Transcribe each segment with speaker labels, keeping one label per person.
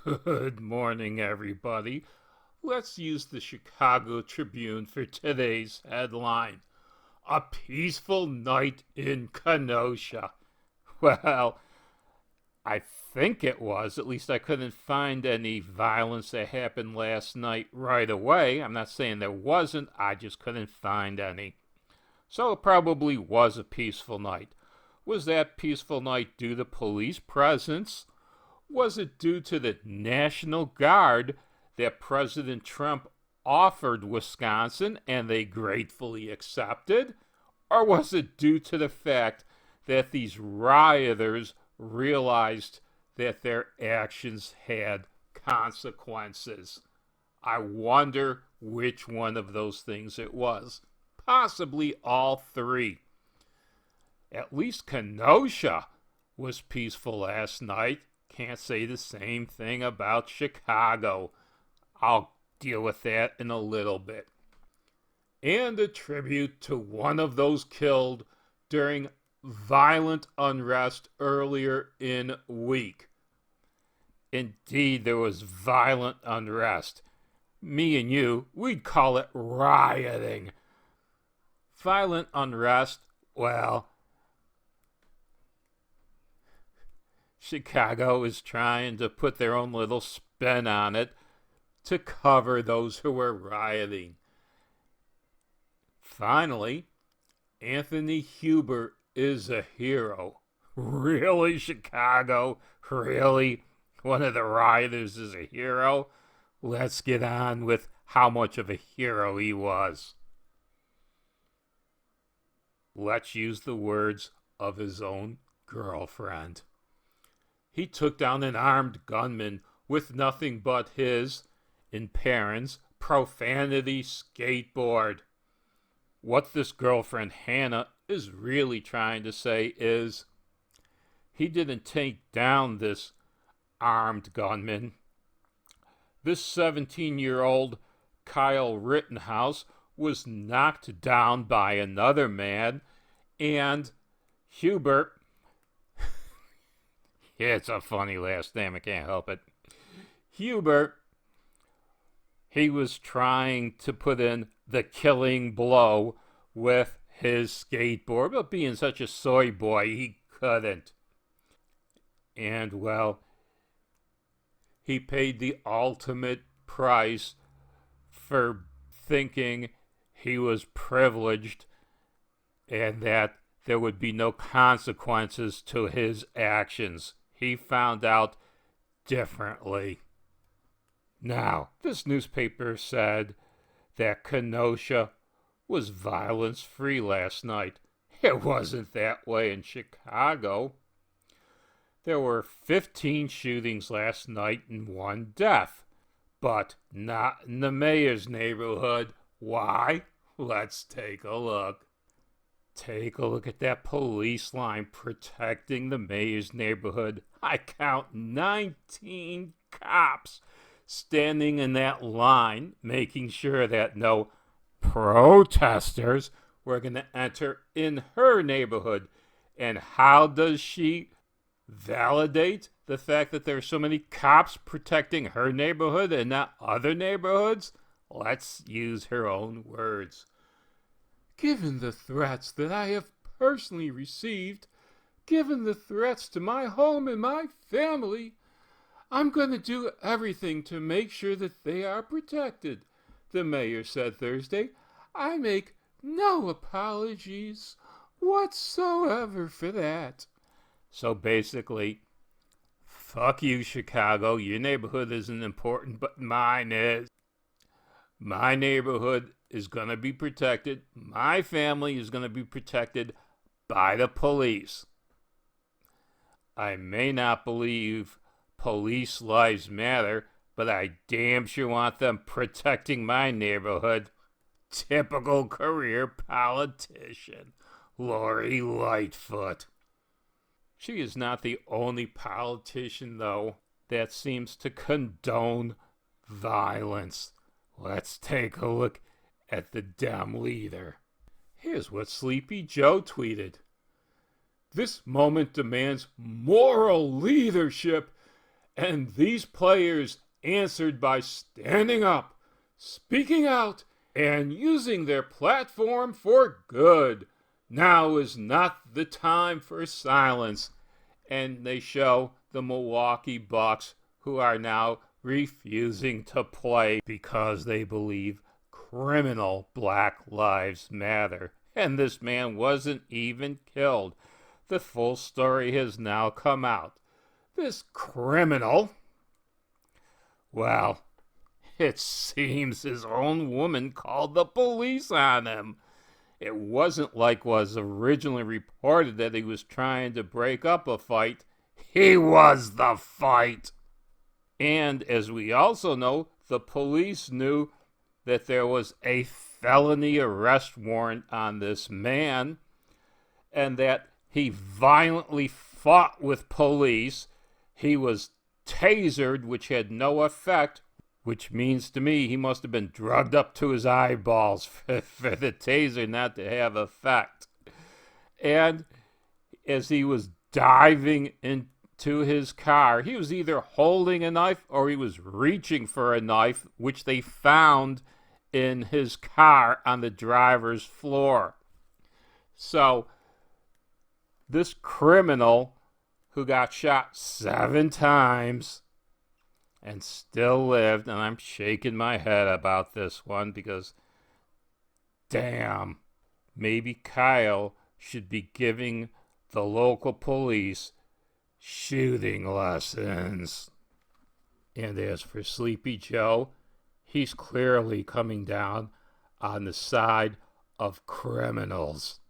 Speaker 1: Good morning, everybody. Let's use the Chicago Tribune for today's headline. A peaceful night in Kenosha. Well, I think it was. At least I couldn't find any violence that happened last night right away. I'm not saying there wasn't, I just couldn't find any. So it probably was a peaceful night. Was that peaceful night due to police presence? Was it due to the National Guard that President Trump offered Wisconsin and they gratefully accepted? Or was it due to the fact that these rioters realized that their actions had consequences? I wonder which one of those things it was. Possibly all three. At least Kenosha was peaceful last night. Can't say the same thing about Chicago. I'll deal with that in a little bit. And a tribute to one of those killed during violent unrest earlier in week. Indeed, there was violent unrest. Me and you, we'd call it rioting. Violent unrest, well, Chicago is trying to put their own little spin on it to cover those who were rioting. Finally, Anthony Huber is a hero. Really, Chicago? Really? One of the rioters is a hero? Let's get on with how much of a hero he was. Let's use the words of his own girlfriend. He took down an armed gunman with nothing but his, in parents, profanity skateboard. What this girlfriend Hannah is really trying to say is he didn't take down this armed gunman. This 17-year-old Kyle Rittenhouse was knocked down by another man, and Hubert, it's a funny last name, I can't help it. Hubert, he was trying to put in the killing blow with his skateboard, but being such a soy boy, he couldn't. And, well, he paid the ultimate price for thinking he was privileged and that there would be no consequences to his actions. He found out differently. Now, this newspaper said that Kenosha was violence free last night. It wasn't that way in Chicago. There were 15 shootings last night and one death, but not in the mayor's neighborhood. Why? Let's take a look. Take a look at that police line protecting the mayor's neighborhood. I count 19 cops standing in that line, making sure that no protesters were going to enter in her neighborhood. And how does she validate the fact that there are so many cops protecting her neighborhood and not other neighborhoods? Let's use her own words. Given the threats that I have personally received, given the threats to my home and my family, I'm going to do everything to make sure that they are protected, the mayor said Thursday. I make no apologies whatsoever for that. So basically, fuck you, Chicago. Your neighborhood isn't important, but mine is. My neighborhood is going to be protected. My family is going to be protected by the police. I may not believe police lives matter, but I damn sure want them protecting my neighborhood. Typical career politician, Lori Lightfoot. She is not the only politician, though, that seems to condone violence. Let's take a look at the Dem leader. Here's what Sleepy Joe tweeted. This moment demands moral leadership And these players answered by standing up, speaking out, and using their platform for good. Now is not the time for silence. And they show the Milwaukee Bucks, who are now refusing to play because they believe criminal Black Lives Matter. And this man wasn't even killed. The full story has now come out. This criminal, well, it seems his own woman called the police on him. It wasn't like was originally reported that he was trying to break up a fight. He was the fight. And as we also know, the police knew that there was a felony arrest warrant on this man and that he violently fought with police. He was tasered, which had no effect, which means to me he must have been drugged up to his eyeballs for the taser not to have effect. And as he was diving into his car, he was either holding a knife or he was reaching for a knife, which they found in his car on the driver's floor. So this criminal who got shot 7 times and still lived, and I'm shaking my head about this one because, damn, maybe Kyle should be giving the local police shooting lessons. And as for Sleepy Joe, he's clearly coming down on the side of criminals.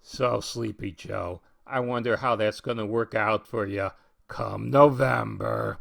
Speaker 1: So, Sleepy Joe, I wonder how that's going to work out for you come November.